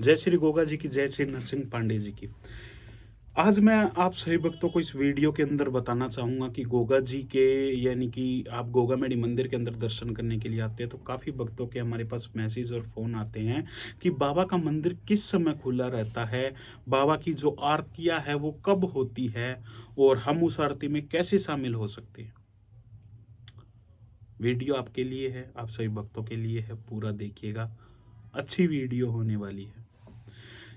जय श्री गोगा जी की, जय श्री नरसिंह पांडे जी की। आज मैं आप सभी भक्तों को इस वीडियो के अंदर बताना चाहूँगा कि गोगा जी के, यानी कि आप गोगा मेडी मंदिर के अंदर दर्शन करने के लिए आते हैं तो काफ़ी भक्तों के हमारे पास मैसेज और फ़ोन आते हैं कि बाबा का मंदिर किस समय खुला रहता है, बाबा की जो आरतियाँ है वो कब होती है और हम उस आरती में कैसे शामिल हो सकते हैं। वीडियो आपके लिए है, आप सभी भक्तों के लिए है, पूरा देखिएगा, अच्छी वीडियो होने वाली है।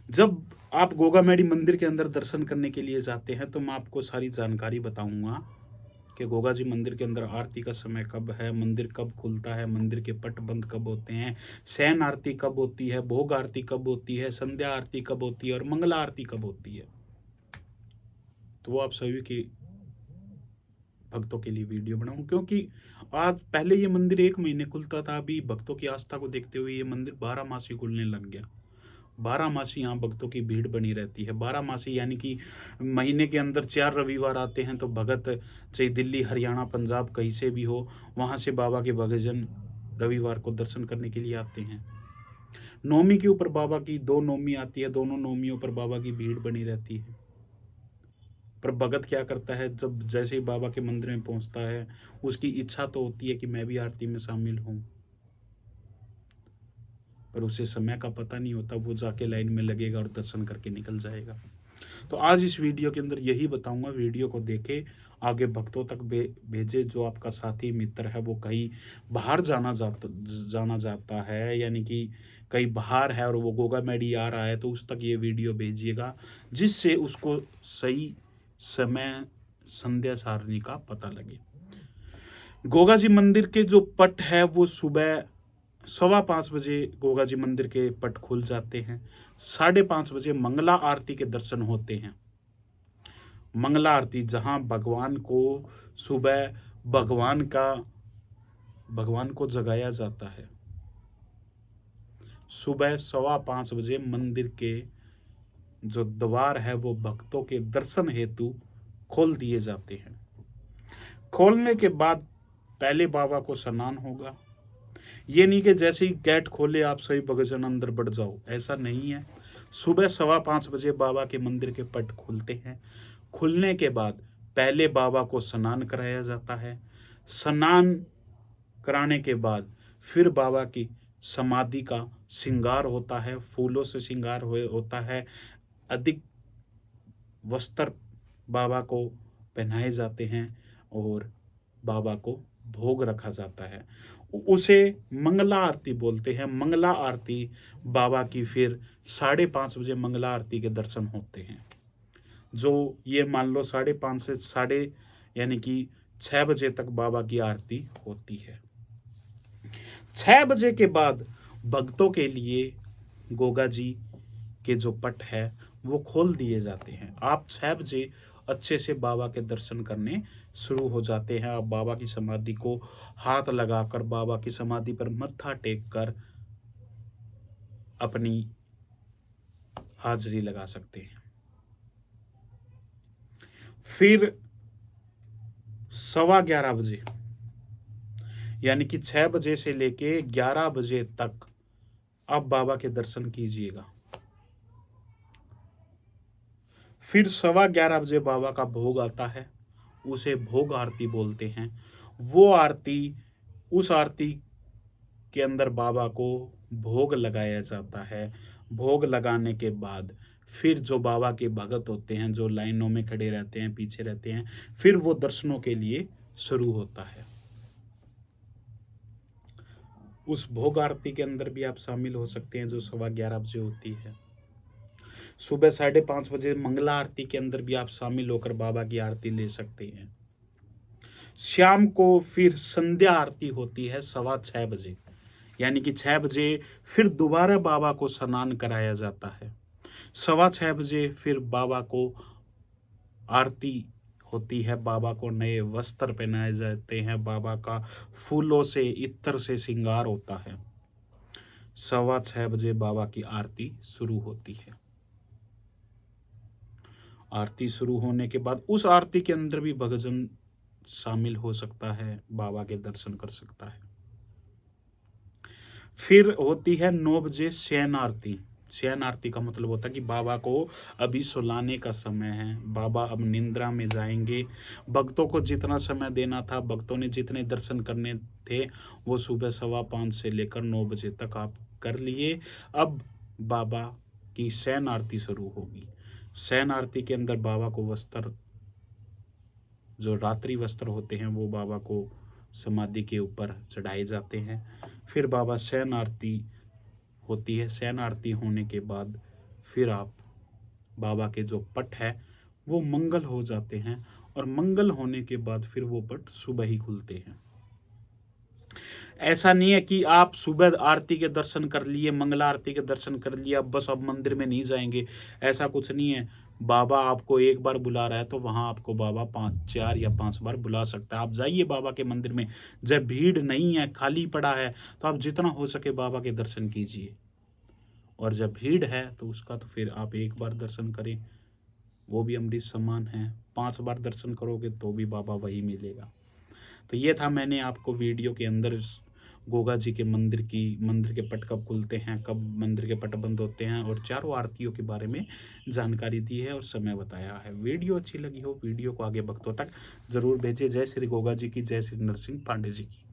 जब आप गोगा मेडी मंदिर के अंदर दर्शन करने के लिए जाते हैं तो मैं आपको सारी जानकारी बताऊंगा कि गोगा जी मंदिर के अंदर आरती का समय कब है, मंदिर कब खुलता है, मंदिर के पट बंद कब होते हैं, शयन आरती कब होती है, भोग आरती कब होती है, संध्या आरती कब होती है और मंगला आरती कब होती है। तो वो आप सभी के भक्तों के लिए वीडियो बनाऊं, क्योंकि आज पहले ये मंदिर 1 महीने खुलता था, अभी भक्तों की आस्था को देखते हुए ये मंदिर 12 मासी खुलने लग गया। 12 मासी यहाँ भक्तों की भीड़ बनी रहती है। 12 मासी यानी कि महीने के अंदर 4 रविवार आते हैं तो भगत चाहे दिल्ली, हरियाणा, पंजाब कहीं से भी हो, वहाँ से बाबा के भक्तजन रविवार को दर्शन करने के लिए आते हैं। नौमी के ऊपर बाबा की 2 नौमी आती है, दोनों नौमियों पर बाबा की भीड़ बनी रहती है। पर भगत क्या करता है, जब जैसे ही बाबा के मंदिर में पहुंचता है उसकी इच्छा तो होती है कि मैं भी आरती में शामिल हूं, पर उसे समय का पता नहीं होता, वो जाके लाइन में लगेगा और दर्शन करके निकल जाएगा। तो आज इस वीडियो के अंदर यही बताऊंगा, वीडियो को देखे, आगे भक्तों तक भेजे। जो आपका साथी मित्र है वो कहीं बाहर जाना जाता है, यानी कि कहीं बाहर है और वो गोगा मेडी आ रहा है, तो उस तक ये वीडियो भेजिएगा जिससे उसको सही समय संध्या सारणी का पता लगे। गोगा जी मंदिर के जो पट है वो सुबह 5:15 बजे गोगा जी मंदिर के पट खुल जाते हैं। 5:30 बजे मंगला आरती के दर्शन होते हैं। मंगला आरती जहां भगवान को सुबह भगवान को जगाया जाता है। सुबह 5:15 बजे मंदिर के जो द्वार है वो भक्तों के दर्शन हेतु खोल दिए जाते हैं। खोलने के बाद पहले बाबा को स्नान होगा। ये नहीं कि जैसे ही गेट खोले आप सही भक्तजन अंदर बढ़ जाओ, ऐसा नहीं है। सुबह 5:15 बजे बाबा के मंदिर के पट खुलते हैं। खुलने के बाद पहले बाबा को स्नान कराया जाता है। स्नान कराने के बाद फिर बाबा की समाधि का श्रृंगार होता है, फूलों से श्रृंगार होता है। अधिक वस्त्र बाबा को पहनाए जाते हैं और बाबा को भोग रखा जाता है। उसे मंगला आरती बोलते हैं। मंगला आरती बाबा की फिर 5:30 बजे मंगला आरती के दर्शन होते हैं। जो ये मान लो 5:30 से यानी कि 6 बजे तक बाबा की आरती होती है। 6 बजे के बाद भक्तों के लिए गोगा जी के जो पट है वो खोल दिए जाते हैं। आप 6 बजे अच्छे से बाबा के दर्शन करने शुरू हो जाते हैं। आप बाबा की समाधि को हाथ लगाकर, बाबा की समाधि पर मत्था टेक कर अपनी हाजिरी लगा सकते हैं। फिर 11:15 बजे यानी कि 6 बजे से लेके 11 बजे तक आप बाबा के दर्शन कीजिएगा। फिर 11:15 बजे बाबा का भोग आता है, उसे भोग आरती बोलते हैं। वो आरती, उस आरती के अंदर बाबा को भोग लगाया जाता है। भोग लगाने के बाद फिर जो बाबा के भगत होते हैं, जो लाइनों में खड़े रहते हैं, पीछे रहते हैं, फिर वो दर्शनों के लिए शुरू होता है। उस भोग आरती के अंदर भी आप शामिल हो सकते हैं जो 11:15 बजे होती है। सुबह 5:30 बजे मंगला आरती के अंदर भी आप शामिल होकर बाबा की आरती ले सकते हैं। शाम को फिर संध्या आरती होती है 6:15 बजे, यानी कि 6 बजे फिर दोबारा बाबा को स्नान कराया जाता है। 6:15 बजे फिर बाबा को आरती होती है। बाबा को नए वस्त्र पहनाए जाते हैं। बाबा का फूलों से, इत्र से श्रृंगार होता है। 6:15 बजे बाबा की आरती शुरू होती है। आरती शुरू होने के बाद उस आरती के अंदर भी भक्तजन शामिल हो सकता है, बाबा के दर्शन कर सकता है। फिर होती है 9 बजे शयन आरती। शयन आरती का मतलब होता है कि बाबा को अभी सुलाने का समय है, बाबा अब निंद्रा में जाएंगे। भक्तों को जितना समय देना था, भक्तों ने जितने दर्शन करने थे, वो सुबह 5:15 से लेकर 9 बजे तक आप कर लिए। अब बाबा की शयन आरती शुरू होगी। शयन आरती के अंदर बाबा को वस्त्र, जो रात्रि वस्त्र होते हैं, वो बाबा को समाधि के ऊपर चढ़ाए जाते हैं। फिर बाबा शयन आरती होती है। शयन आरती होने के बाद फिर आप बाबा के जो पट है वो मंगल हो जाते हैं, और मंगल होने के बाद फिर वो पट सुबह ही खुलते हैं। ऐसा नहीं है कि आप सुबह आरती के दर्शन कर लिए, मंगला आरती के दर्शन कर लिया, बस अब मंदिर में नहीं जाएंगे, ऐसा कुछ नहीं है। बाबा आपको एक बार बुला रहा है तो वहां आपको बाबा 4 या 5 बार बुला सकता है। आप जाइए बाबा के मंदिर में, जब भीड़ नहीं है, खाली पड़ा है, तो आप जितना हो सके बाबा के दर्शन कीजिए। और जब भीड़ है तो उसका तो फिर आप एक बार दर्शन करें, वो भी अमृत समान है। 5 बार दर्शन करोगे तो भी बाबा वही मिलेगा। तो ये था, मैंने आपको वीडियो के अंदर गोगा जी के मंदिर के पट कब खुलते हैं, कब मंदिर के पट बंद होते हैं, और चारों आरतियों के बारे में जानकारी दी है और समय बताया है। वीडियो अच्छी लगी हो, वीडियो को आगे भक्तों तक जरूर भेजिए। जय श्री गोगा जी की, जय श्री नरसिंह पांडे जी की।